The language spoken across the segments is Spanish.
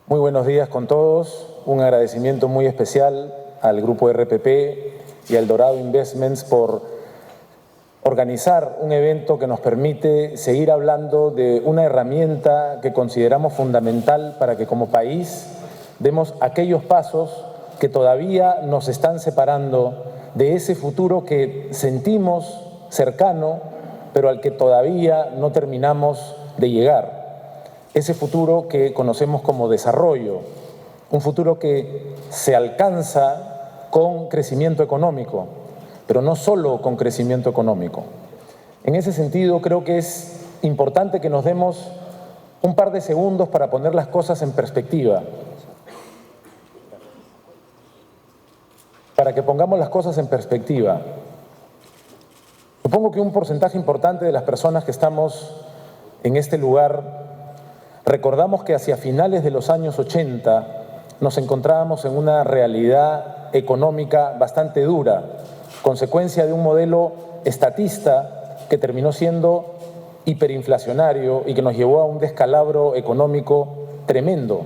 Muy buenos días con todos. Un agradecimiento muy especial al Grupo RPP y al Dorado Investments por organizar un evento que nos permite seguir hablando de una herramienta que consideramos fundamental para que como país demos aquellos pasos que todavía nos están separando de ese futuro que sentimos cercano, pero al que todavía no terminamos de llegar. Ese futuro que conocemos como desarrollo, un futuro que se alcanza con crecimiento económico, pero no solo con crecimiento económico. En ese sentido, creo que es importante que nos demos un par de segundos para poner las cosas en perspectiva, para que pongamos las cosas en perspectiva. Supongo que un porcentaje importante de las personas que estamos en este lugar recordamos que hacia finales de los años 80 nos encontrábamos en una realidad económica bastante dura, consecuencia de un modelo estatista que terminó siendo hiperinflacionario y que nos llevó a un descalabro económico tremendo.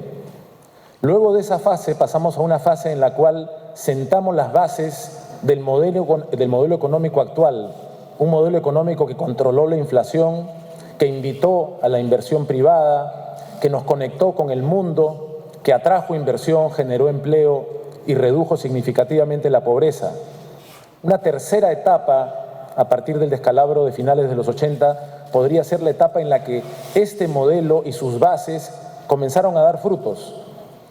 Luego de esa fase pasamos a una fase en la cual sentamos las bases del modelo económico actual, un modelo económico que controló la inflación, que invitó a la inversión privada, que nos conectó con el mundo, que atrajo inversión, generó empleo y redujo significativamente la pobreza. Una tercera etapa, a partir del descalabro de finales de los 80, podría ser la etapa en la que este modelo y sus bases comenzaron a dar frutos,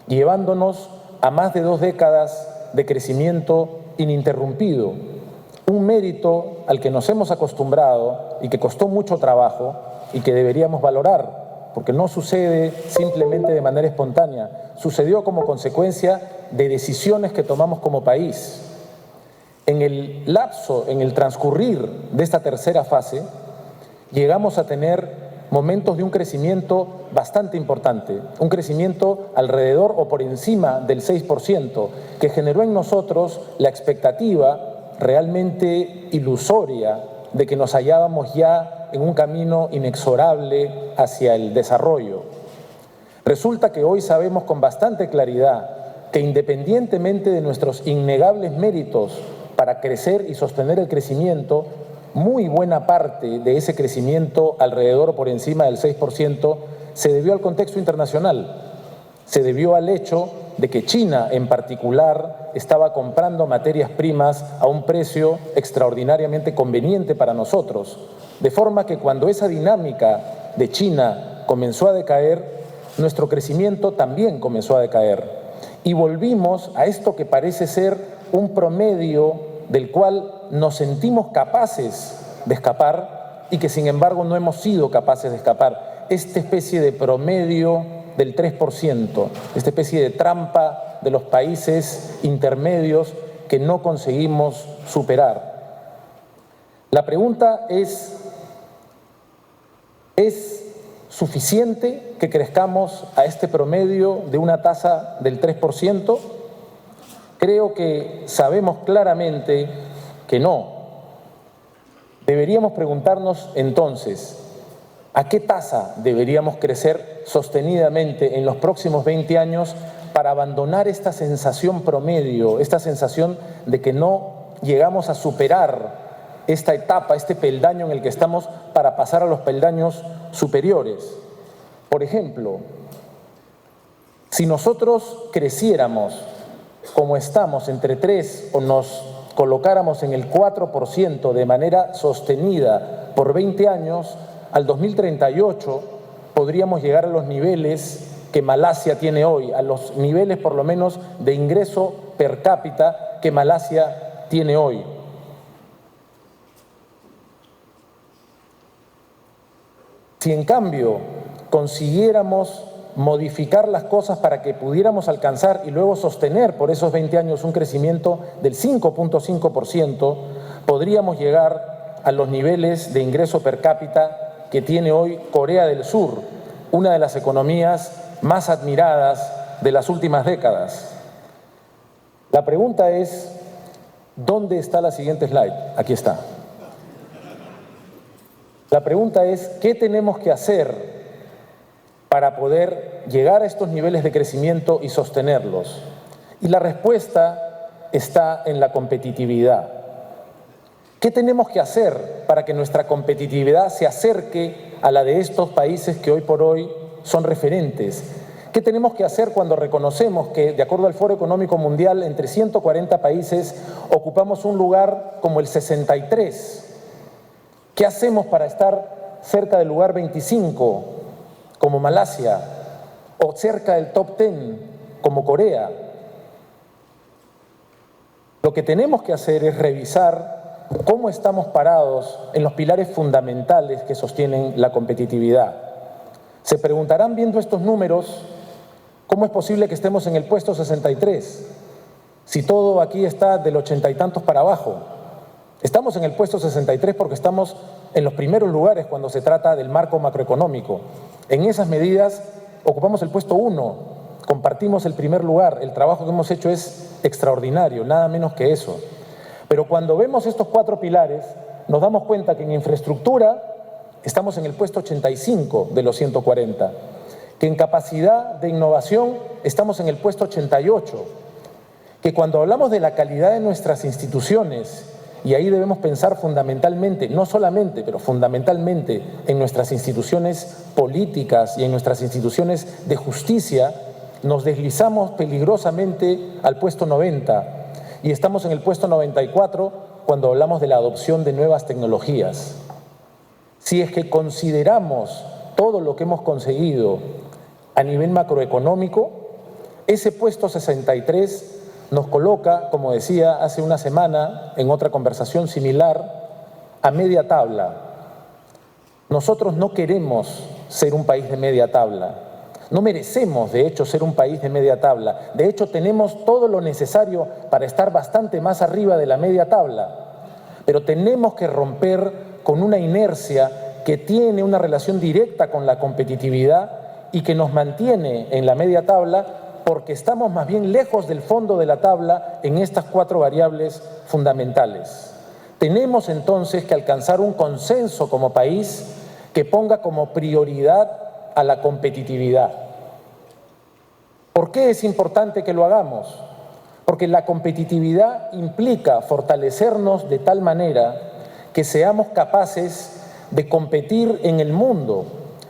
llevándonos a más de 2 décadas de crecimiento ininterrumpido, un mérito al que nos hemos acostumbrado y que costó mucho trabajo y que deberíamos valorar, porque no sucede simplemente de manera espontánea, sucedió como consecuencia de decisiones que tomamos como país. En el lapso, en el transcurrir de esta tercera fase, llegamos a tener momentos de un crecimiento bastante importante, un crecimiento alrededor o por encima del 6%, que generó en nosotros la expectativa realmente ilusoria de que nos hallábamos ya en un camino inexorable hacia el desarrollo. Resulta que hoy sabemos con bastante claridad que independientemente de nuestros innegables méritos para crecer y sostener el crecimiento, muy buena parte de ese crecimiento alrededor o por encima del 6% se debió al contexto internacional, se debió al hecho de que China en particular estaba comprando materias primas a un precio extraordinariamente conveniente para nosotros, de forma que cuando esa dinámica de China comenzó a decaer, nuestro crecimiento también comenzó a decaer. Y volvimos a esto que parece ser un promedio del cual nos sentimos capaces de escapar y que sin embargo no hemos sido capaces de escapar. Esta especie de promedio del 3%, esta especie de trampa de los países intermedios que no conseguimos superar. La pregunta ¿es suficiente que crezcamos a este promedio de una tasa del 3%? Creo que sabemos claramente que no. Deberíamos preguntarnos entonces, ¿a qué tasa deberíamos crecer sostenidamente en los próximos 20 años para abandonar esta sensación promedio, esta sensación de que no llegamos a superar esta etapa, este peldaño en el que estamos para pasar a los peldaños superiores? Por ejemplo, si nosotros creciéramos como estamos entre 3 o nos colocáramos en el 4% de manera sostenida por 20 años, al 2038 podríamos llegar a los niveles que Malasia tiene hoy, a los niveles por lo menos de ingreso per cápita que Malasia tiene hoy. Si en cambio consiguiéramos modificar las cosas para que pudiéramos alcanzar y luego sostener por esos 20 años un crecimiento del 5.5%, podríamos llegar a los niveles de ingreso per cápita que tiene hoy Corea del Sur, una de las economías más admiradas de las últimas décadas. La pregunta es, ¿dónde está la siguiente slide? Aquí está. La pregunta es, ¿qué tenemos que hacer para poder llegar a estos niveles de crecimiento y sostenerlos? Y la respuesta está en la competitividad. ¿Qué tenemos que hacer para que nuestra competitividad se acerque a la de estos países que hoy por hoy son referentes? ¿Qué tenemos que hacer cuando reconocemos que, de acuerdo al Foro Económico Mundial, entre 140 países ocupamos un lugar como el 63? ¿Qué hacemos para estar cerca del lugar 25, como Malasia, o cerca del top 10, como Corea? Lo que tenemos que hacer es revisar cómo estamos parados en los pilares fundamentales que sostienen la competitividad. Se preguntarán, viendo estos números, ¿cómo es posible que estemos en el puesto 63? Si todo aquí está del 80 y tantos para abajo. Estamos en el puesto 63 porque estamos en los primeros lugares cuando se trata del marco macroeconómico. En esas medidas ocupamos el puesto 1, compartimos el primer lugar. El trabajo que hemos hecho es extraordinario, nada menos que eso. Pero cuando vemos estos 4 pilares, nos damos cuenta que en infraestructura estamos en el puesto 85 de los 140, que en capacidad de innovación estamos en el puesto 88, que cuando hablamos de la calidad de nuestras instituciones, y ahí debemos pensar fundamentalmente, no solamente, pero fundamentalmente en nuestras instituciones políticas y en nuestras instituciones de justicia, nos deslizamos peligrosamente al puesto 90 y estamos en el puesto 94 cuando hablamos de la adopción de nuevas tecnologías. Si es que consideramos todo lo que hemos conseguido a nivel macroeconómico, ese puesto 63 nos coloca, como decía hace una semana en otra conversación similar, a media tabla. Nosotros no queremos ser un país de media tabla. No merecemos, de hecho, ser un país de media tabla. De hecho, tenemos todo lo necesario para estar bastante más arriba de la media tabla. Pero tenemos que romper con una inercia que tiene una relación directa con la competitividad y que nos mantiene en la media tabla porque estamos más bien lejos del fondo de la tabla en estas 4 variables fundamentales. Tenemos entonces que alcanzar un consenso como país que ponga como prioridad a la competitividad. ¿Por qué es importante que lo hagamos? Porque la competitividad implica fortalecernos de tal manera que seamos capaces de competir en el mundo.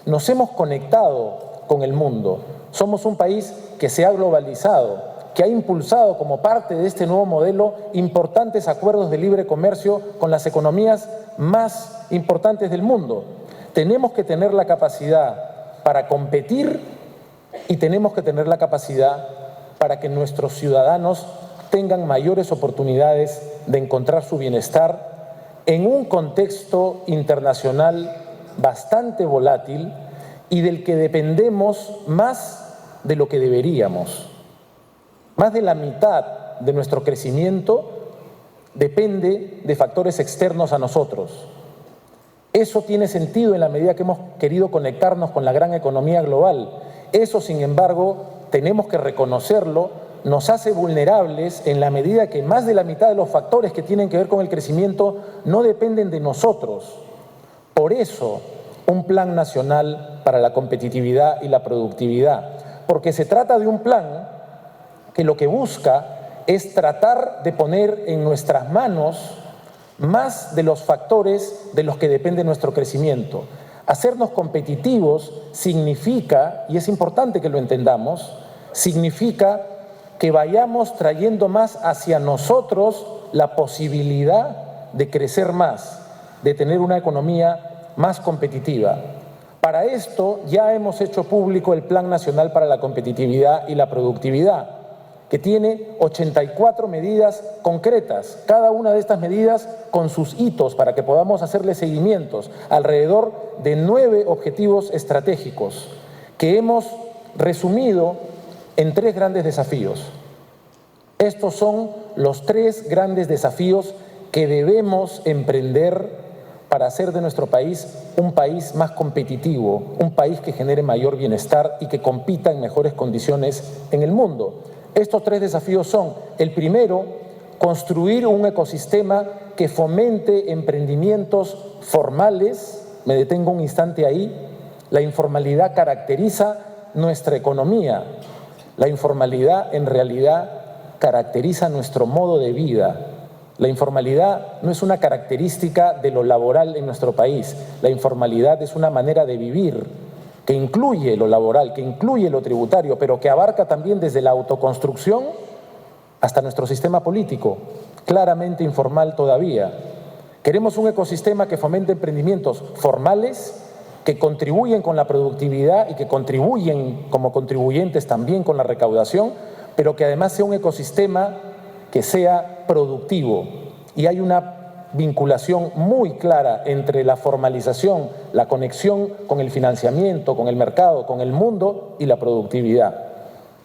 Nos hemos conectado con el mundo. Somos un país que se ha globalizado, que ha impulsado como parte de este nuevo modelo importantes acuerdos de libre comercio con las economías más importantes del mundo. Tenemos que tener la capacidad para competir y tenemos que tener la capacidad para que nuestros ciudadanos tengan mayores oportunidades de encontrar su bienestar en un contexto internacional bastante volátil y del que dependemos más de lo que deberíamos. Más de la mitad de nuestro crecimiento depende de factores externos a nosotros. Eso tiene sentido en la medida que hemos querido conectarnos con la gran economía global. Eso, sin embargo, tenemos que reconocerlo, nos hace vulnerables en la medida que más de la mitad de los factores que tienen que ver con el crecimiento no dependen de nosotros. Por eso, un plan nacional para la competitividad y la productividad, porque se trata de un plan que lo que busca es tratar de poner en nuestras manos más de los factores de los que depende nuestro crecimiento. Hacernos competitivos significa, y es importante que lo entendamos, significa que vayamos trayendo más hacia nosotros la posibilidad de crecer más, de tener una economía más competitiva. Para esto ya hemos hecho público el Plan Nacional para la Competitividad y la Productividad, que tiene 84 medidas concretas, cada una de estas medidas con sus hitos para que podamos hacerle seguimientos, alrededor de 9 objetivos estratégicos que hemos resumido en 3 grandes desafíos. Estos son los 3 grandes desafíos que debemos emprender para hacer de nuestro país un país más competitivo, un país que genere mayor bienestar y que compita en mejores condiciones en el mundo. Estos 3 desafíos son, el primero, construir un ecosistema que fomente emprendimientos formales, me detengo un instante ahí, La informalidad caracteriza nuestra economía. La informalidad en realidad caracteriza nuestro modo de vida. La informalidad no es una característica de lo laboral en nuestro país. La informalidad es una manera de vivir que incluye lo laboral, que incluye lo tributario, pero que abarca también desde la autoconstrucción hasta nuestro sistema político, claramente informal todavía. Queremos un ecosistema que fomente emprendimientos formales, que contribuyen con la productividad y que contribuyen como contribuyentes también con la recaudación, pero que además sea un ecosistema que sea productivo. Y hay una vinculación muy clara entre la formalización, la conexión con el financiamiento, con el mercado, con el mundo y la productividad.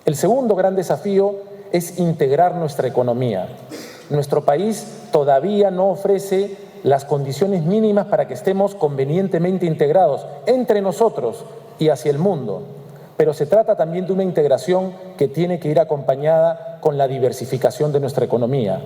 El segundo gran desafío es integrar nuestra economía. Nuestro país todavía no ofrece las condiciones mínimas para que estemos convenientemente integrados entre nosotros y hacia el mundo. Pero se trata también de una integración que tiene que ir acompañada con la diversificación de nuestra economía.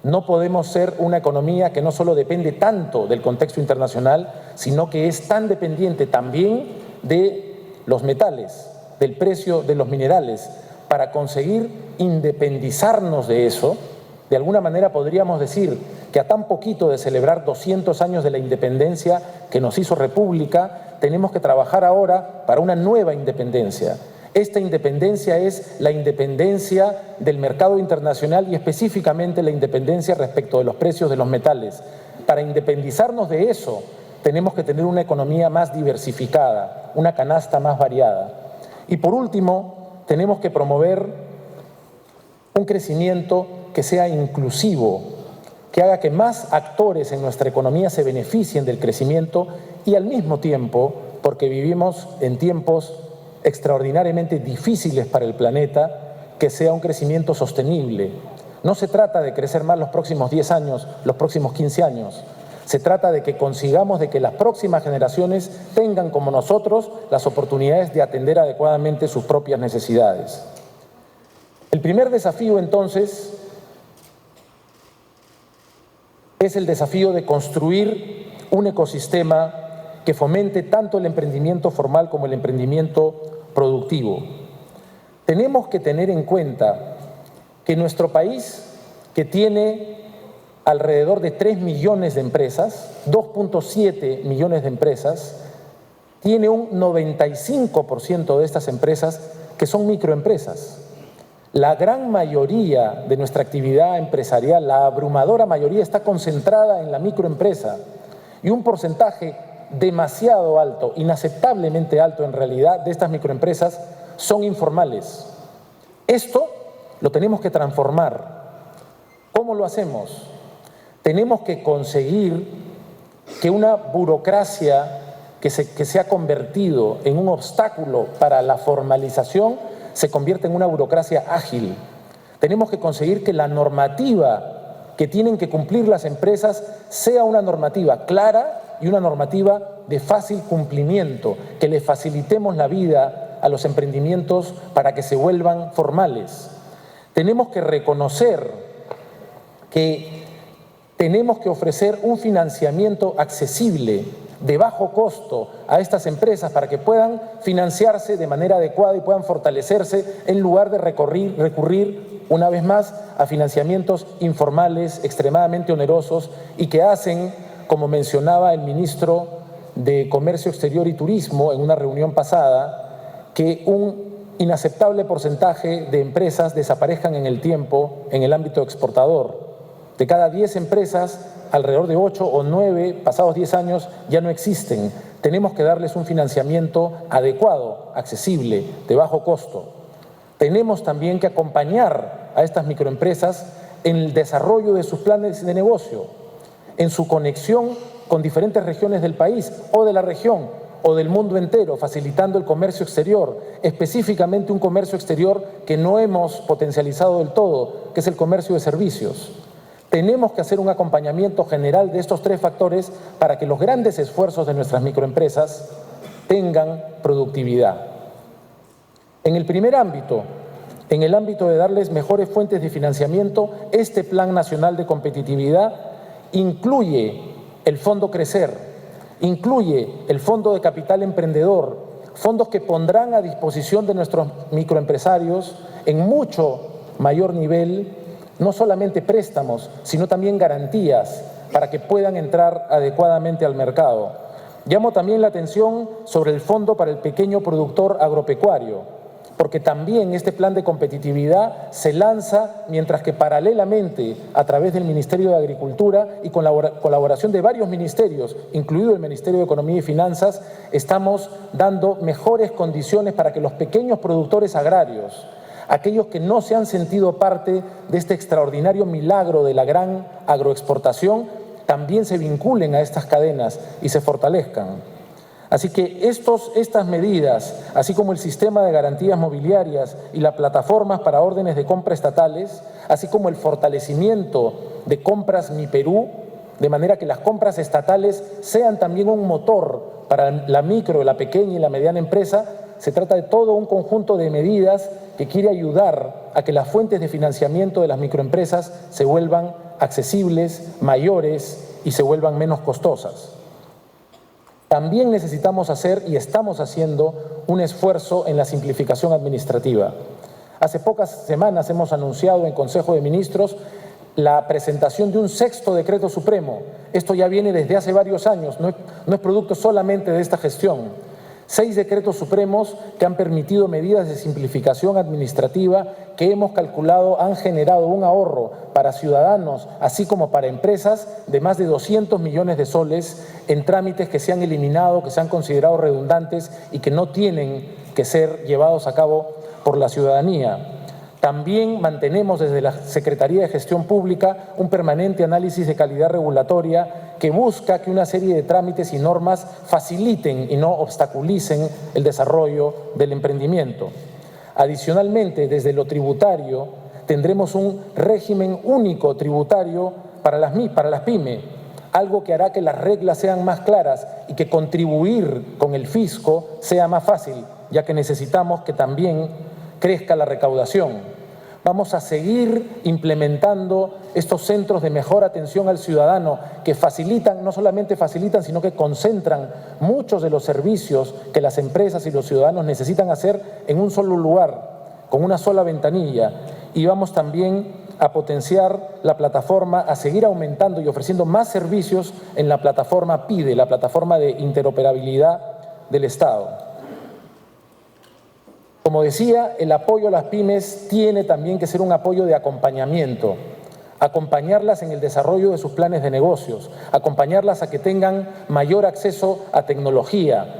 No podemos ser una economía que no solo depende tanto del contexto internacional, sino que es tan dependiente también de los metales, del precio de los minerales. Para conseguir independizarnos de eso, de alguna manera podríamos decir que a tan poquito de celebrar 200 años de la independencia que nos hizo república, tenemos que trabajar ahora para una nueva independencia. Esta independencia es la independencia del mercado internacional y específicamente la independencia respecto de los precios de los metales. Para independizarnos de eso, tenemos que tener una economía más diversificada, una canasta más variada. Y por último, tenemos que promover un crecimiento que sea inclusivo, que haga que más actores en nuestra economía se beneficien del crecimiento y al mismo tiempo, porque vivimos en tiempos extraordinariamente difíciles para el planeta, que sea un crecimiento sostenible. No se trata de crecer más los próximos 10 años, los próximos 15 años. Se trata de que consigamos de que las próximas generaciones tengan como nosotros las oportunidades de atender adecuadamente sus propias necesidades. El primer desafío, entonces, es el desafío de construir un ecosistema que fomente tanto el emprendimiento formal como el emprendimiento productivo. Tenemos que tener en cuenta que nuestro país, que tiene alrededor de 3 millones de empresas, 2.7 millones de empresas, tiene un 95% de estas empresas que son microempresas. La gran mayoría de nuestra actividad empresarial, la abrumadora mayoría, está concentrada en la microempresa y un porcentaje demasiado alto, inaceptablemente alto en realidad, de estas microempresas son informales. Esto lo tenemos que transformar. ¿Cómo lo hacemos? Tenemos que conseguir que una burocracia que se ha convertido en un obstáculo para la formalización se convierta en una burocracia ágil. Tenemos que conseguir que la normativa que tienen que cumplir las empresas sea una normativa clara y una normativa de fácil cumplimiento, que le facilitemos la vida a los emprendimientos para que se vuelvan formales. Tenemos que reconocer que tenemos que ofrecer un financiamiento accesible, de bajo costo, a estas empresas para que puedan financiarse de manera adecuada y puedan fortalecerse en lugar de recurrir una vez más a financiamientos informales, extremadamente onerosos y que hacen, como mencionaba el ministro de Comercio Exterior y Turismo en una reunión pasada, que un inaceptable porcentaje de empresas desaparezcan en el tiempo en el ámbito exportador. De cada 10 empresas, alrededor de 8 o 9, pasados 10 años, ya no existen. Tenemos que darles un financiamiento adecuado, accesible, de bajo costo. Tenemos también que acompañar a estas microempresas en el desarrollo de sus planes de negocio, en su conexión con diferentes regiones del país o de la región o del mundo entero, facilitando el comercio exterior, específicamente un comercio exterior que no hemos potencializado del todo, que es el comercio de servicios. Tenemos que hacer un acompañamiento general de estos 3 factores para que los grandes esfuerzos de nuestras microempresas tengan productividad. En el primer ámbito, en el ámbito de darles mejores fuentes de financiamiento, este Plan Nacional de Competitividad incluye el Fondo Crecer, incluye el Fondo de Capital Emprendedor, fondos que pondrán a disposición de nuestros microempresarios en mucho mayor nivel, no solamente préstamos, sino también garantías para que puedan entrar adecuadamente al mercado. Llamo también la atención sobre el Fondo para el Pequeño Productor Agropecuario, porque también este plan de competitividad se lanza mientras que paralelamente, a través del Ministerio de Agricultura y con la colaboración de varios ministerios, incluido el Ministerio de Economía y Finanzas, estamos dando mejores condiciones para que los pequeños productores agrarios, aquellos que no se han sentido parte de este extraordinario milagro de la gran agroexportación, también se vinculen a estas cadenas y se fortalezcan. Así que estas medidas, así como el sistema de garantías mobiliarias y las plataformas para órdenes de compra estatales, así como el fortalecimiento de compras Mi Perú, de manera que las compras estatales sean también un motor para la micro, la pequeña y la mediana empresa, se trata de todo un conjunto de medidas que quiere ayudar a que las fuentes de financiamiento de las microempresas se vuelvan accesibles, mayores y se vuelvan menos costosas. También necesitamos hacer y estamos haciendo un esfuerzo en la simplificación administrativa. Hace pocas semanas hemos anunciado en Consejo de Ministros la presentación de un 6º decreto supremo. Esto ya viene desde hace varios años, no es producto solamente de esta gestión. 6 decretos supremos que han permitido medidas de simplificación administrativa que hemos calculado han generado un ahorro para ciudadanos, así como para empresas, de más de 200 millones de soles en trámites que se han eliminado, que se han considerado redundantes y que no tienen que ser llevados a cabo por la ciudadanía. También mantenemos desde la Secretaría de Gestión Pública un permanente análisis de calidad regulatoria que busca que una serie de trámites y normas faciliten y no obstaculicen el desarrollo del emprendimiento. Adicionalmente, desde lo tributario, tendremos un régimen único tributario para las pymes, algo que hará que las reglas sean más claras y que contribuir con el fisco sea más fácil, ya que necesitamos que también crezca la recaudación. Vamos a seguir implementando estos centros de mejor atención al ciudadano que facilitan, no solamente facilitan, sino que concentran muchos de los servicios que las empresas y los ciudadanos necesitan hacer en un solo lugar, con una sola ventanilla. Y vamos también a potenciar la plataforma, a seguir aumentando y ofreciendo más servicios en la plataforma PIDE, la plataforma de interoperabilidad del Estado. Como decía, el apoyo a las pymes tiene también que ser un apoyo de acompañamiento, acompañarlas en el desarrollo de sus planes de negocios, acompañarlas a que tengan mayor acceso a tecnología,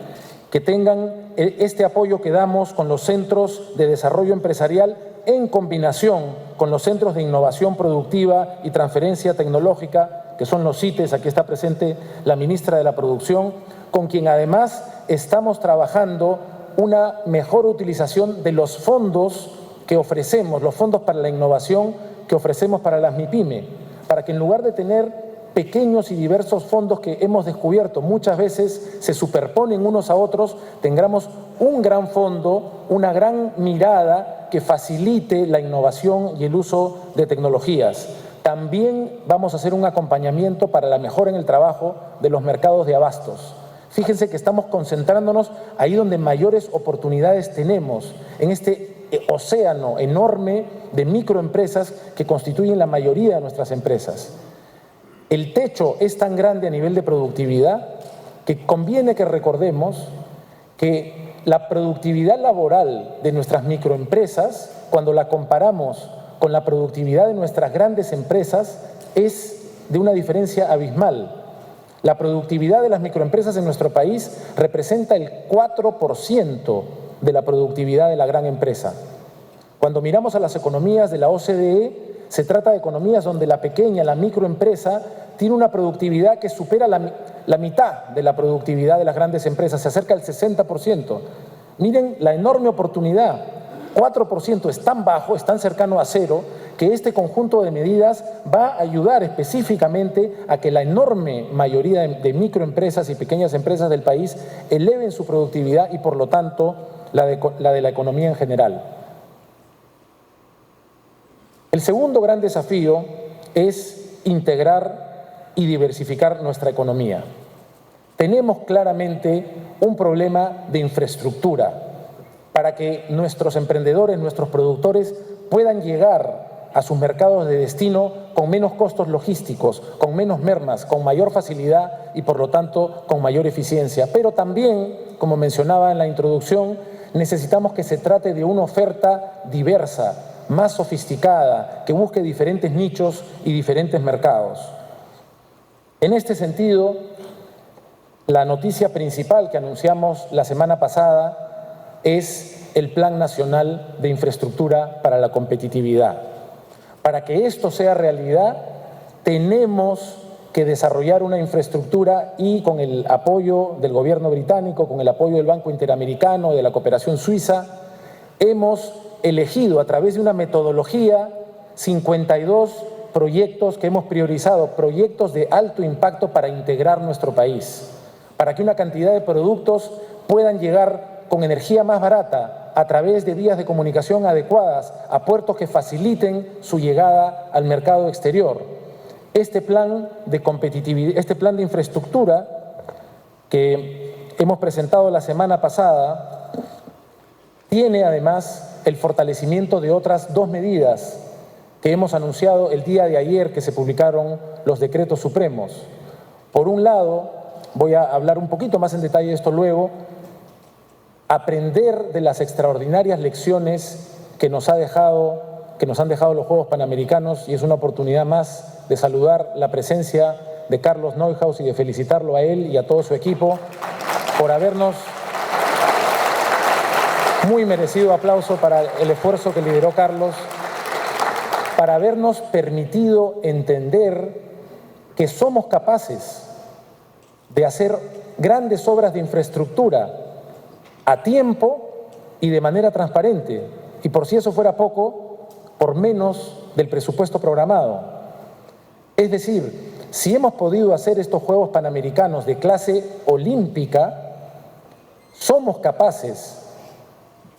que tengan este apoyo que damos con los centros de desarrollo empresarial en combinación con los centros de innovación productiva y transferencia tecnológica, que son los CITES. Aquí está presente la ministra de la Producción, con quien además estamos trabajando una mejor utilización de los fondos que ofrecemos, los fondos para la innovación que ofrecemos para las MIPYME, para que en lugar de tener pequeños y diversos fondos que hemos descubierto muchas veces se superponen unos a otros, tengamos un gran fondo, una gran mirada que facilite la innovación y el uso de tecnologías. También vamos a hacer un acompañamiento para la mejora en el trabajo de los mercados de abastos. Fíjense que estamos concentrándonos ahí donde mayores oportunidades tenemos, en este océano enorme de microempresas que constituyen la mayoría de nuestras empresas. El techo es tan grande a nivel de productividad que conviene que recordemos que la productividad laboral de nuestras microempresas, cuando la comparamos con la productividad de nuestras grandes empresas, es de una diferencia abismal. La productividad de las microempresas en nuestro país representa el 4% de la productividad de la gran empresa. Cuando miramos a las economías de la OCDE, se trata de economías donde la pequeña, la microempresa, tiene una productividad que supera la mitad de la productividad de las grandes empresas, se acerca al 60%. Miren la enorme oportunidad. 4% es tan bajo, es tan cercano a cero, que este conjunto de medidas va a ayudar específicamente a que la enorme mayoría de microempresas y pequeñas empresas del país eleven su productividad y, por lo tanto, la de la economía en general. El segundo gran desafío es integrar y diversificar nuestra economía. Tenemos claramente un problema de infraestructura para que nuestros emprendedores, nuestros productores puedan llegar a sus mercados de destino con menos costos logísticos, con menos mermas, con mayor facilidad y, por lo tanto, con mayor eficiencia. Pero también, como mencionaba en la introducción, necesitamos que se trate de una oferta diversa, más sofisticada, que busque diferentes nichos y diferentes mercados. En este sentido, la noticia principal que anunciamos la semana pasada es el Plan Nacional de Infraestructura para la Competitividad. Para que esto sea realidad, tenemos que desarrollar una infraestructura y con el apoyo del gobierno británico, con el apoyo del Banco Interamericano, de la cooperación suiza, hemos elegido a través de una metodología 52 proyectos que hemos priorizado, proyectos de alto impacto para integrar nuestro país, para que una cantidad de productos puedan llegar con energía más barata, a través de vías de comunicación adecuadas, a puertos que faciliten su llegada al mercado exterior. Este plan de competitividad, este plan de infraestructura que hemos presentado la semana pasada, tiene además el fortalecimiento de otras 2 medidas que hemos anunciado el día de ayer que se publicaron los decretos supremos. Por un lado, voy a hablar un poquito más en detalle de esto luego, aprender de las extraordinarias lecciones que nos han dejado los Juegos Panamericanos, y es una oportunidad más de saludar la presencia de Carlos Neuhaus y de felicitarlo a él y a todo su equipo por habernos, muy merecido aplauso para el esfuerzo que lideró Carlos, para habernos permitido entender que somos capaces de hacer grandes obras de infraestructura a tiempo y de manera transparente, y por si eso fuera poco, por menos del presupuesto programado. Es decir, si hemos podido hacer estos Juegos Panamericanos de clase olímpica, somos capaces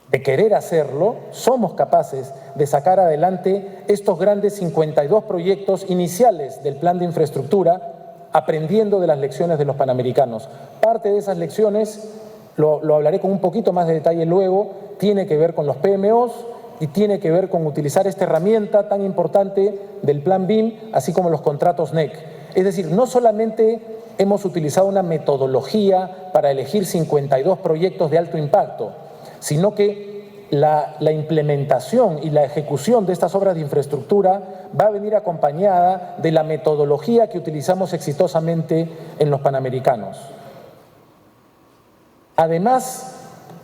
de querer hacerlo, somos capaces de sacar adelante estos grandes 52 proyectos iniciales del plan de infraestructura, aprendiendo de las lecciones de los Panamericanos. Parte de esas lecciones, lo hablaré con un poquito más de detalle luego, tiene que ver con los PMOs y tiene que ver con utilizar esta herramienta tan importante del Plan BIM, así como los contratos NEC. Es decir, no solamente hemos utilizado una metodología para elegir 52 proyectos de alto impacto, sino que la implementación y la ejecución de estas obras de infraestructura va a venir acompañada de la metodología que utilizamos exitosamente en los Panamericanos. Además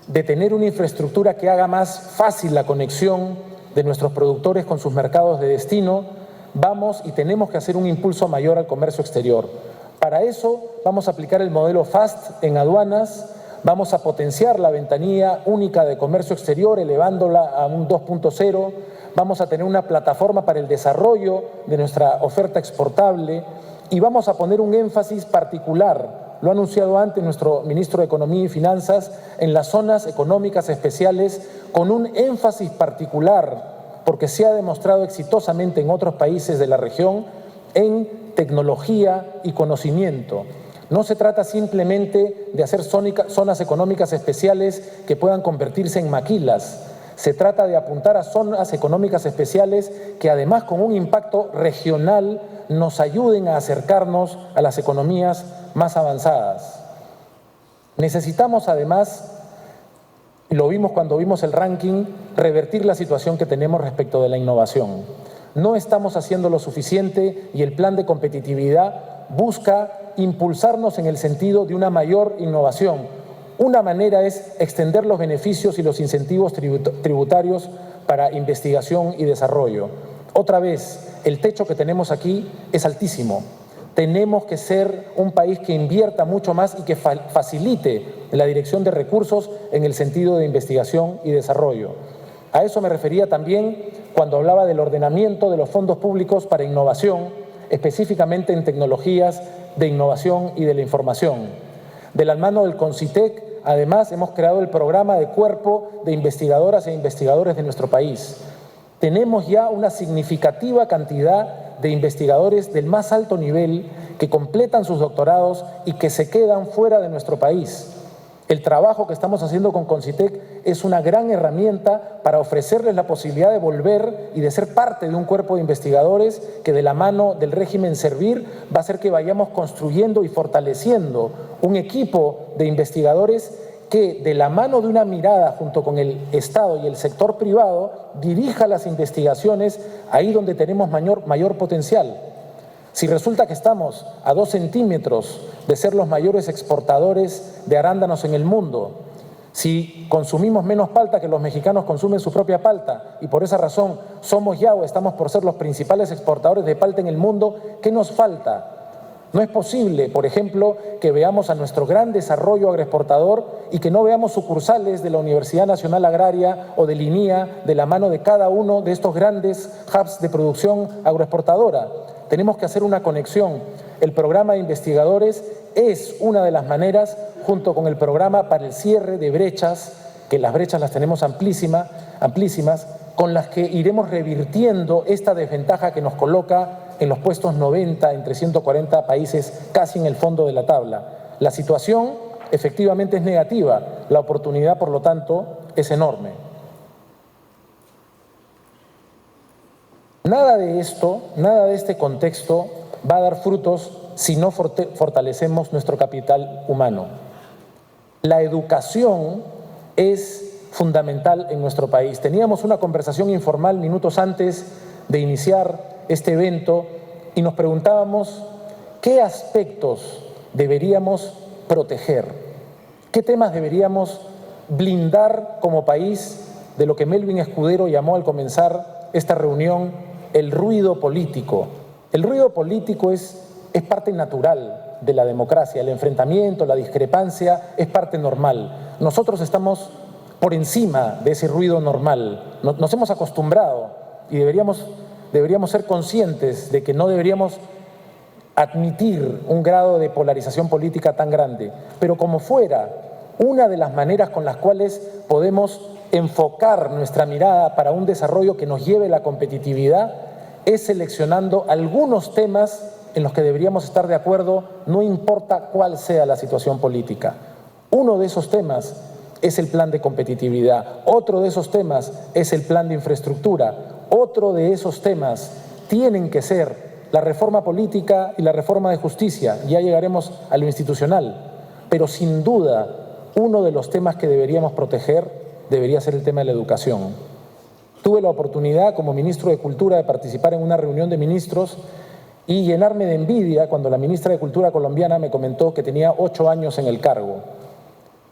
de tener una infraestructura que haga más fácil la conexión de nuestros productores con sus mercados de destino, vamos y tenemos que hacer un impulso mayor al comercio exterior. Para eso vamos a aplicar el modelo FAST en aduanas, vamos a potenciar la ventanilla única de comercio exterior, elevándola a un 2.0, vamos a tener una plataforma para el desarrollo de nuestra oferta exportable y vamos a poner un énfasis particular, lo ha anunciado antes nuestro ministro de Economía y Finanzas, en las zonas económicas especiales, con un énfasis particular, porque se ha demostrado exitosamente en otros países de la región, en tecnología y conocimiento. No se trata simplemente de hacer zonas económicas especiales que puedan convertirse en maquilas. Se trata de apuntar a zonas económicas especiales que además con un impacto regional nos ayuden a acercarnos a las economías más avanzadas. Necesitamos además, lo vimos cuando vimos el ranking, revertir la situación que tenemos respecto de la innovación. No estamos haciendo lo suficiente y el plan de competitividad busca impulsarnos en el sentido de una mayor innovación. Una manera es extender los beneficios y los incentivos tributarios para investigación y desarrollo. Otra vez, el techo que tenemos aquí es altísimo. Tenemos que ser un país que invierta mucho más y que facilite la dirección de recursos en el sentido de investigación y desarrollo. A eso me refería también cuando hablaba del ordenamiento de los fondos públicos para innovación, específicamente en tecnologías de innovación y de la información. De la mano del CONCITEC, además, hemos creado el programa de cuerpo de investigadoras e investigadores de nuestro país. Tenemos ya una significativa cantidad de investigadores del más alto nivel que completan sus doctorados y que se quedan fuera de nuestro país. El trabajo que estamos haciendo con Concitec es una gran herramienta para ofrecerles la posibilidad de volver y de ser parte de un cuerpo de investigadores que, de la mano del régimen Servir, va a hacer que vayamos construyendo y fortaleciendo un equipo de investigadores que, de la mano de una mirada junto con el Estado y el sector privado, dirija las investigaciones ahí donde tenemos mayor potencial. Si resulta que estamos a 2 centímetros de ser los mayores exportadores de arándanos en el mundo, si consumimos menos palta que los mexicanos consumen su propia palta y por esa razón somos ya o estamos por ser los principales exportadores de palta en el mundo, ¿qué nos falta? No es posible, por ejemplo, que veamos a nuestro gran desarrollo agroexportador y que no veamos sucursales de la Universidad Nacional Agraria o del INIA de la mano de cada uno de estos grandes hubs de producción agroexportadora. Tenemos que hacer una conexión. El programa de investigadores es una de las maneras, junto con el programa para el cierre de brechas, que las brechas las tenemos amplísimas, con las que iremos revirtiendo esta desventaja que nos coloca en los puestos 90 entre 140 países, casi en el fondo de la tabla. La situación efectivamente es negativa, la oportunidad, por lo tanto, es enorme. Nada de esto, nada de este contexto va a dar frutos si no fortalecemos nuestro capital humano. La educación es fundamental en nuestro país. Teníamos una conversación informal minutos antes de iniciar este evento y nos preguntábamos qué aspectos deberíamos proteger, qué temas deberíamos blindar como país de lo que Melvin Escudero llamó al comenzar esta reunión el ruido político. El ruido político es parte natural de la democracia, el enfrentamiento, la discrepancia es parte normal. Nosotros estamos por encima de ese ruido normal, nos hemos acostumbrado y deberíamos ser conscientes de que no deberíamos admitir un grado de polarización política tan grande. Pero como fuera, una de las maneras con las cuales podemos enfocar nuestra mirada para un desarrollo que nos lleve a la competitividad es seleccionando algunos temas en los que deberíamos estar de acuerdo, no importa cuál sea la situación política. Uno de esos temas es el plan de competitividad, otro de esos temas es el plan de infraestructura, otro de esos temas tienen que ser la reforma política y la reforma de justicia, ya llegaremos a lo institucional, pero sin duda uno de los temas que deberíamos proteger debería ser el tema de la educación. Tuve la oportunidad como ministro de Cultura de participar en una reunión de ministros y llenarme de envidia cuando la ministra de Cultura colombiana me comentó que tenía 8 años en el cargo.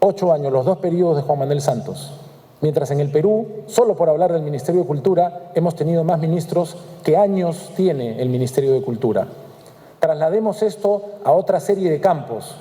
8 años, los 2 periodos de Juan Manuel Santos. Mientras en el Perú, solo por hablar del Ministerio de Cultura, hemos tenido más ministros que años tiene el Ministerio de Cultura. Traslademos esto a otra serie de campos.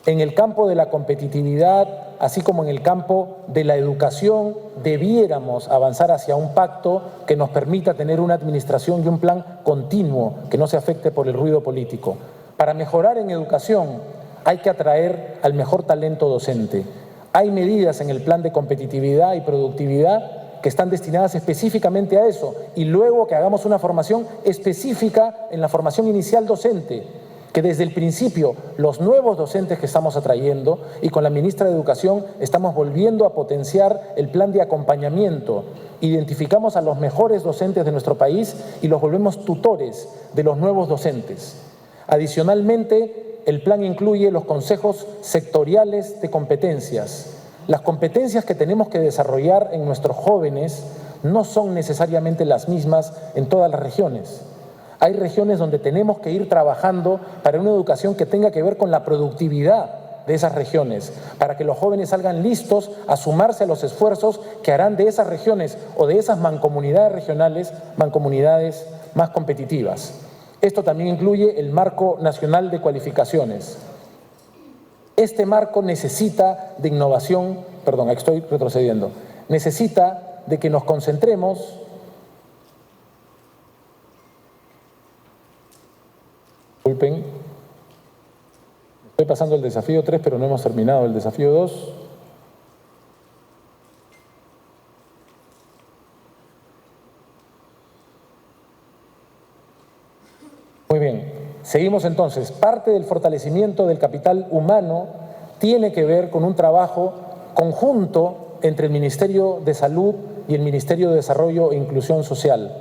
En el campo de la competitividad, así como en el campo de la educación, debiéramos avanzar hacia un pacto que nos permita tener una administración y un plan continuo que no se afecte por el ruido político. Para mejorar en educación hay que atraer al mejor talento docente. Hay medidas en el plan de competitividad y productividad que están destinadas específicamente a eso y luego que hagamos una formación específica en la formación inicial docente, que desde el principio los nuevos docentes que estamos atrayendo y con la ministra de Educación estamos volviendo a potenciar el plan de acompañamiento. Identificamos a los mejores docentes de nuestro país y los volvemos tutores de los nuevos docentes. Adicionalmente, el plan incluye los consejos sectoriales de competencias. Las competencias que tenemos que desarrollar en nuestros jóvenes no son necesariamente las mismas en todas las regiones. Hay regiones donde tenemos que ir trabajando para una educación que tenga que ver con la productividad de esas regiones, para que los jóvenes salgan listos a sumarse a los esfuerzos que harán de esas regiones o de esas mancomunidades regionales, mancomunidades más competitivas. Esto también incluye el Marco Nacional de Cualificaciones. Este marco necesita de innovación, perdón, estoy retrocediendo, necesita de que nos concentremos disculpen, estoy pasando el desafío 3, pero no hemos terminado el desafío 2. Muy bien, Seguimos entonces. Parte del fortalecimiento del capital humano tiene que ver con un trabajo conjunto entre el Ministerio de Salud y el Ministerio de Desarrollo e Inclusión Social.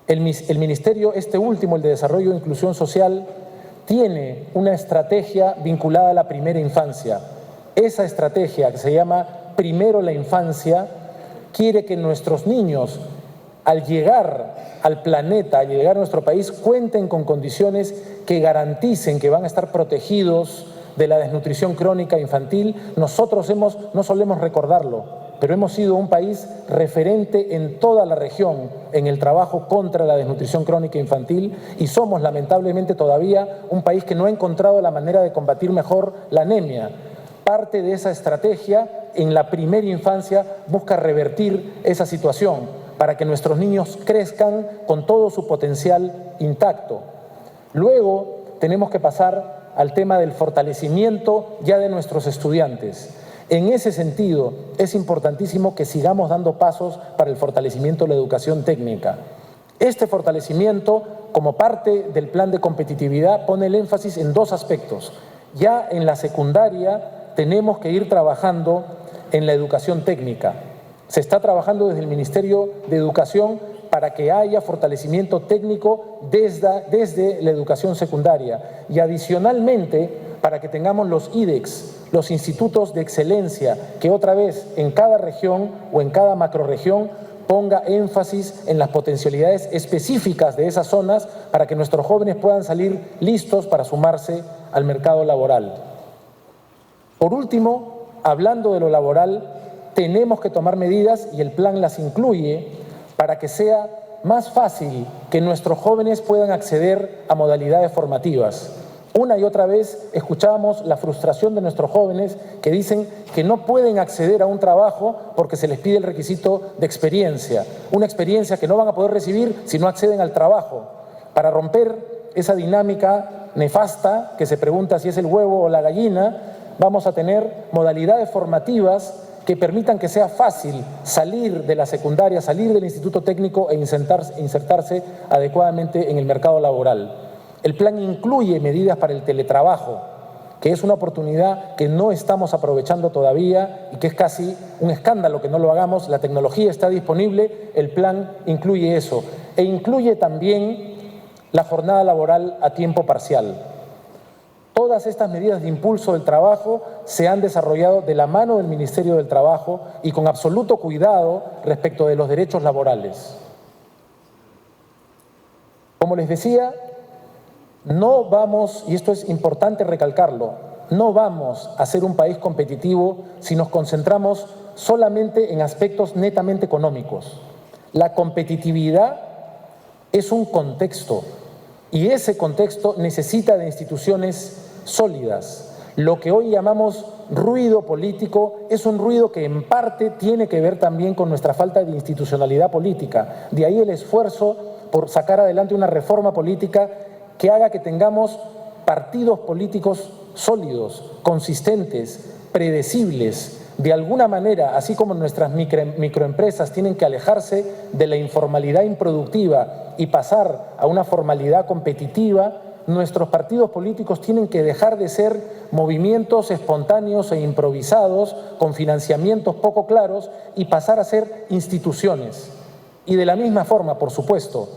El ministerio, este último, el de Desarrollo e Inclusión Social, tiene una estrategia vinculada a la primera infancia. Esa estrategia, que se llama Primero la Infancia, quiere que nuestros niños, al llegar al planeta, al llegar a nuestro país, cuenten con condiciones que garanticen que van a estar protegidos de la desnutrición crónica infantil. Nosotros no solemos recordarlo, pero hemos sido un país referente en toda la región en el trabajo contra la desnutrición crónica infantil y somos lamentablemente todavía un país que no ha encontrado la manera de combatir mejor la anemia. Parte de esa estrategia en la primera infancia busca revertir esa situación para que nuestros niños crezcan con todo su potencial intacto. Luego tenemos que pasar al tema del fortalecimiento ya de nuestros estudiantes. En ese sentido, es importantísimo que sigamos dando pasos para el fortalecimiento de la educación técnica. Este fortalecimiento, como parte del plan de competitividad, pone el énfasis en dos aspectos. Ya en la secundaria tenemos que ir trabajando en la educación técnica. Se está trabajando desde el Ministerio de Educación para que haya fortalecimiento técnico desde la educación secundaria y adicionalmente para que tengamos los IDEX, los institutos de excelencia, que otra vez en cada región o en cada macrorregión ponga énfasis en las potencialidades específicas de esas zonas para que nuestros jóvenes puedan salir listos para sumarse al mercado laboral. Por último, hablando de lo laboral, tenemos que tomar medidas, y el plan las incluye, para que sea más fácil que nuestros jóvenes puedan acceder a modalidades formativas. Una y otra vez escuchábamos la frustración de nuestros jóvenes que dicen que no pueden acceder a un trabajo porque se les pide el requisito de experiencia, una experiencia que no van a poder recibir si no acceden al trabajo. Para romper esa dinámica nefasta que se pregunta si es el huevo o la gallina, vamos a tener modalidades formativas que permitan que sea fácil salir de la secundaria, salir del instituto técnico e insertarse adecuadamente en el mercado laboral. El plan incluye medidas para el teletrabajo, que es una oportunidad que no estamos aprovechando todavía y que es casi un escándalo que no lo hagamos. La tecnología está disponible, el plan incluye eso e incluye también la jornada laboral a tiempo parcial. Todas estas medidas de impulso del trabajo se han desarrollado de la mano del Ministerio del Trabajo y con absoluto cuidado respecto de los derechos laborales. Como les decía, no vamos, y esto es importante recalcarlo, no vamos a ser un país competitivo si nos concentramos solamente en aspectos netamente económicos. La competitividad es un contexto y ese contexto necesita de instituciones sólidas. Lo que hoy llamamos ruido político es un ruido que en parte tiene que ver también con nuestra falta de institucionalidad política. De ahí el esfuerzo por sacar adelante una reforma política que haga que tengamos partidos políticos sólidos, consistentes, predecibles. De alguna manera, así como nuestras microempresas tienen que alejarse de la informalidad improductiva y pasar a una formalidad competitiva, nuestros partidos políticos tienen que dejar de ser movimientos espontáneos e improvisados con financiamientos poco claros y pasar a ser instituciones. Y de la misma forma, por supuesto,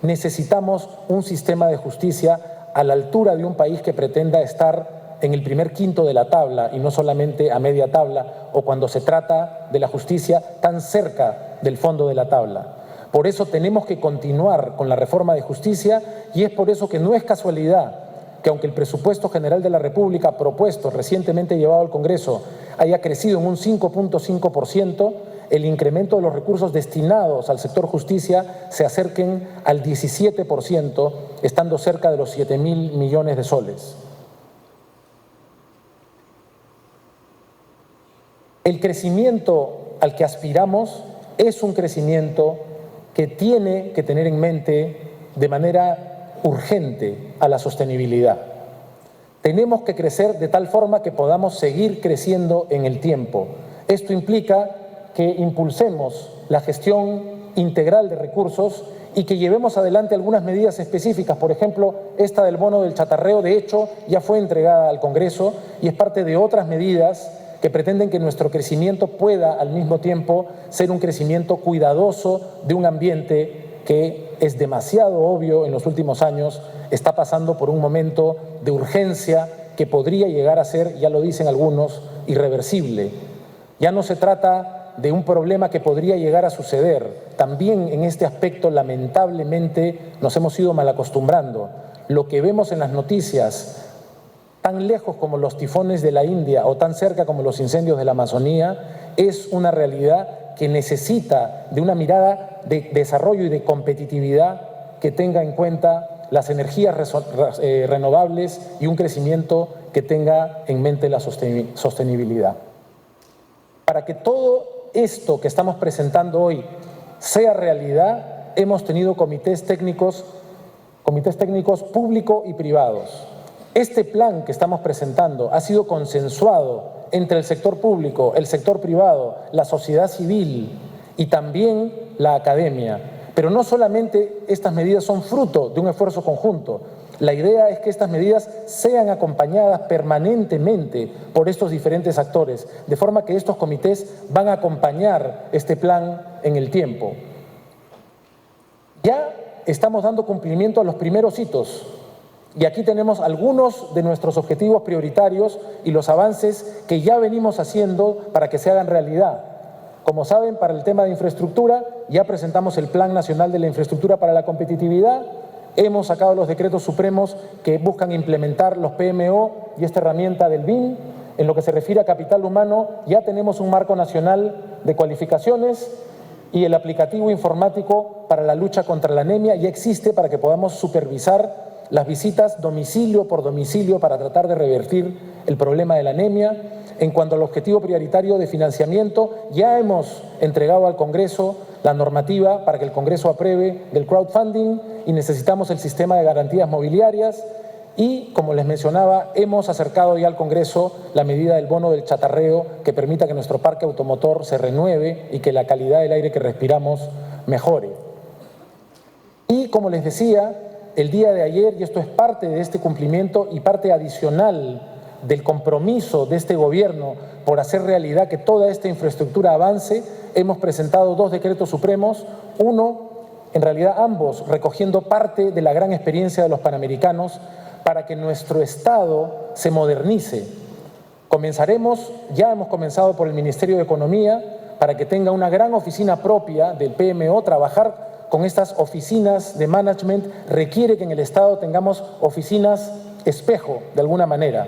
necesitamos un sistema de justicia a la altura de un país que pretenda estar en el primer quinto de la tabla y no solamente a media tabla o cuando se trata de la justicia tan cerca del fondo de la tabla. Por eso tenemos que continuar con la reforma de justicia y es por eso que no es casualidad que aunque el presupuesto general de la República propuesto recientemente llevado al Congreso haya crecido en un 5.5%, el incremento de los recursos destinados al sector justicia se acerquen al 17%, estando cerca de los 7.000 millones de soles. El crecimiento al que aspiramos es un crecimiento que tiene que tener en mente de manera urgente a la sostenibilidad. Tenemos que crecer de tal forma que podamos seguir creciendo en el tiempo. Esto implica que impulsemos la gestión integral de recursos y que llevemos adelante algunas medidas específicas. Por ejemplo, esta del bono del chatarreo, de hecho, ya fue entregada al Congreso y es parte de otras medidas que pretenden que nuestro crecimiento pueda al mismo tiempo ser un crecimiento cuidadoso de un ambiente que es demasiado obvio en los últimos años, está pasando por un momento de urgencia que podría llegar a ser, ya lo dicen algunos, irreversible. Ya no se trata de un problema que podría llegar a suceder. También en este aspecto, lamentablemente, nos hemos ido malacostumbrando. Lo que vemos en las noticias, tan lejos como los tifones de la India o tan cerca como los incendios de la Amazonía, es una realidad que necesita de una mirada de desarrollo y de competitividad que tenga en cuenta las energías renovables y un crecimiento que tenga en mente la sostenibilidad. Para que todo esto que estamos presentando hoy sea realidad, hemos tenido comités técnicos público y privados. Este plan que estamos presentando ha sido consensuado entre el sector público, el sector privado, la sociedad civil y también la academia. Pero no solamente estas medidas son fruto de un esfuerzo conjunto. La idea es que estas medidas sean acompañadas permanentemente por estos diferentes actores, de forma que estos comités van a acompañar este plan en el tiempo. Ya estamos dando cumplimiento a los primeros hitos. Y aquí tenemos algunos de nuestros objetivos prioritarios y los avances que ya venimos haciendo para que se hagan realidad. Como saben, para el tema de infraestructura, ya presentamos el Plan Nacional de la Infraestructura para la Competitividad, hemos sacado los decretos supremos que buscan implementar los PMO y esta herramienta del BIM. En lo que se refiere a capital humano, ya tenemos un marco nacional de cualificaciones y el aplicativo informático para la lucha contra la anemia ya existe para que podamos supervisar las visitas domicilio por domicilio para tratar de revertir el problema de la anemia. En cuanto al objetivo prioritario de financiamiento, ya hemos entregado al Congreso la normativa para que el Congreso apruebe del crowdfunding y necesitamos el sistema de garantías mobiliarias y, como les mencionaba, hemos acercado ya al Congreso la medida del bono del chatarreo que permita que nuestro parque automotor se renueve y que la calidad del aire que respiramos mejore. Y, como les decía, el día de ayer, y esto es parte de este cumplimiento y parte adicional del compromiso de este gobierno por hacer realidad que toda esta infraestructura avance, hemos presentado 2 decretos supremos, uno, en realidad ambos, recogiendo parte de la gran experiencia de los panamericanos para que nuestro Estado se modernice. Ya hemos comenzado por el Ministerio de Economía para que tenga una gran oficina propia del PMO, trabajar con estas oficinas de management requiere que en el Estado tengamos oficinas espejo, de alguna manera.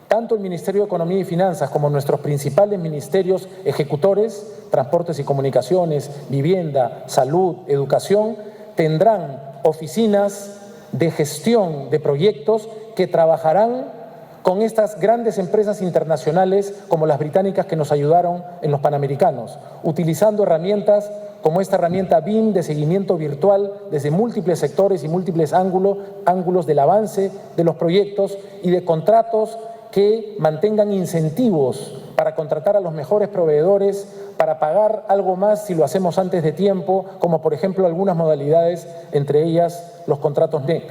Tanto el Ministerio de Economía y Finanzas como nuestros principales ministerios ejecutores, Transportes y Comunicaciones, Vivienda, Salud, Educación, tendrán oficinas de gestión de proyectos que trabajarán con estas grandes empresas internacionales como las británicas que nos ayudaron en los Panamericanos, utilizando herramientas como esta herramienta BIM de seguimiento virtual desde múltiples sectores y múltiples ángulos del avance de los proyectos y de contratos que mantengan incentivos para contratar a los mejores proveedores, para pagar algo más si lo hacemos antes de tiempo, como por ejemplo algunas modalidades, entre ellas los contratos NEC.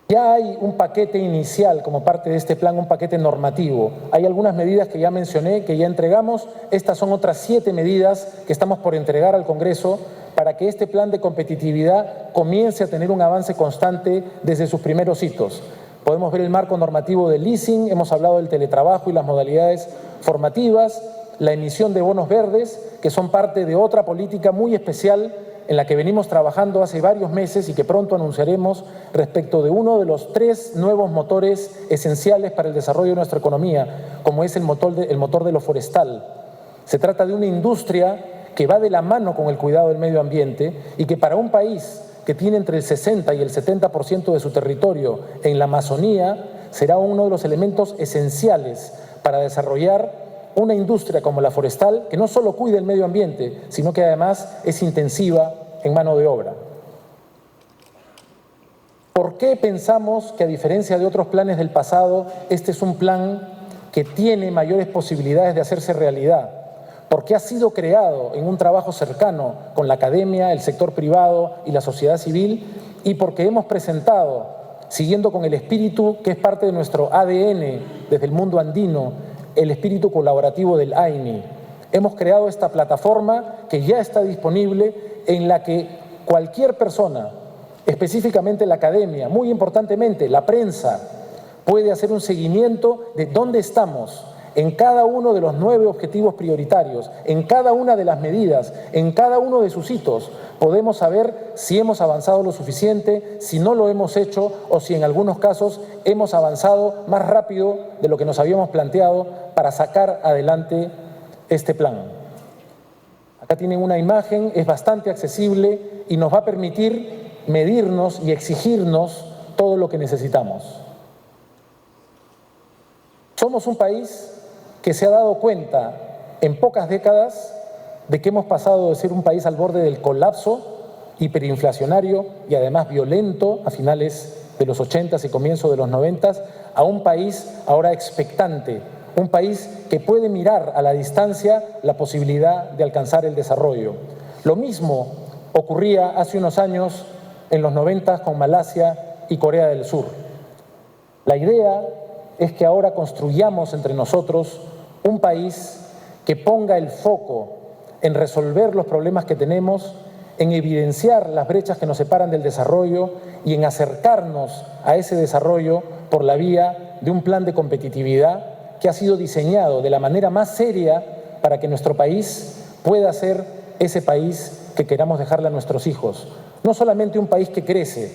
Ya hay un paquete inicial como parte de este plan, un paquete normativo. Hay algunas medidas que ya mencioné, que ya entregamos. Estas son otras 7 medidas que estamos por entregar al Congreso para que este plan de competitividad comience a tener un avance constante desde sus primeros hitos. Podemos ver el marco normativo del leasing, hemos hablado del teletrabajo y las modalidades formativas, la emisión de bonos verdes, que son parte de otra política muy especial en la que venimos trabajando hace varios meses y que pronto anunciaremos respecto de uno de los 3 nuevos motores esenciales para el desarrollo de nuestra economía, como es el motor de lo forestal. Se trata de una industria que va de la mano con el cuidado del medio ambiente y que para un país que tiene entre el 60 y el 70% de su territorio en la Amazonía será uno de los elementos esenciales para desarrollar una industria como la forestal que no solo cuide el medio ambiente, sino que además es intensiva en mano de obra. ¿Por qué pensamos que, a diferencia de otros planes del pasado, este es un plan que tiene mayores posibilidades de hacerse realidad? porque ha sido creado en un trabajo cercano con la academia, el sector privado y la sociedad civil, y porque hemos presentado, siguiendo con el espíritu que es parte de nuestro ADN desde el mundo andino, el espíritu colaborativo del AINI. Hemos creado esta plataforma que ya está disponible, en la que cualquier persona, específicamente la academia, muy importantemente la prensa, puede hacer un seguimiento de dónde estamos en cada uno de los 9 objetivos prioritarios, en cada una de las medidas, en cada uno de sus hitos. Podemos saber si hemos avanzado lo suficiente, si no lo hemos hecho o si en algunos casos hemos avanzado más rápido de lo que nos habíamos planteado para sacar adelante este plan. Acá tienen una imagen, es bastante accesible y nos va a permitir medirnos y exigirnos todo lo que necesitamos. Somos un país que se ha dado cuenta en pocas décadas de que hemos pasado de ser un país al borde del colapso hiperinflacionario y además violento a finales de los 80s y comienzo de los 90s, a un país ahora expectante, un país que puede mirar a la distancia la posibilidad de alcanzar el desarrollo. Lo mismo ocurría hace unos años en los 90s con Malasia y Corea del Sur. La idea es que ahora construyamos entre nosotros un país que ponga el foco en resolver los problemas que tenemos, en evidenciar las brechas que nos separan del desarrollo y en acercarnos a ese desarrollo por la vía de un plan de competitividad que ha sido diseñado de la manera más seria para que nuestro país pueda ser ese país que queramos dejarle a nuestros hijos. No solamente un país que crece,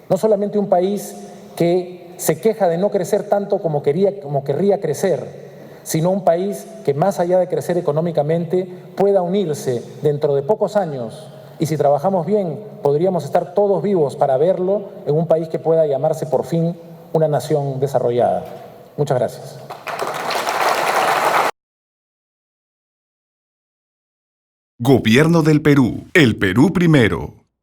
no solamente un país que se queja de no crecer tanto como querría crecer, sino un país que, más allá de crecer económicamente, pueda unirse dentro de pocos años, y si trabajamos bien, podríamos estar todos vivos para verlo, en un país que pueda llamarse por fin una nación desarrollada. Muchas gracias. Gobierno del Perú. El Perú primero.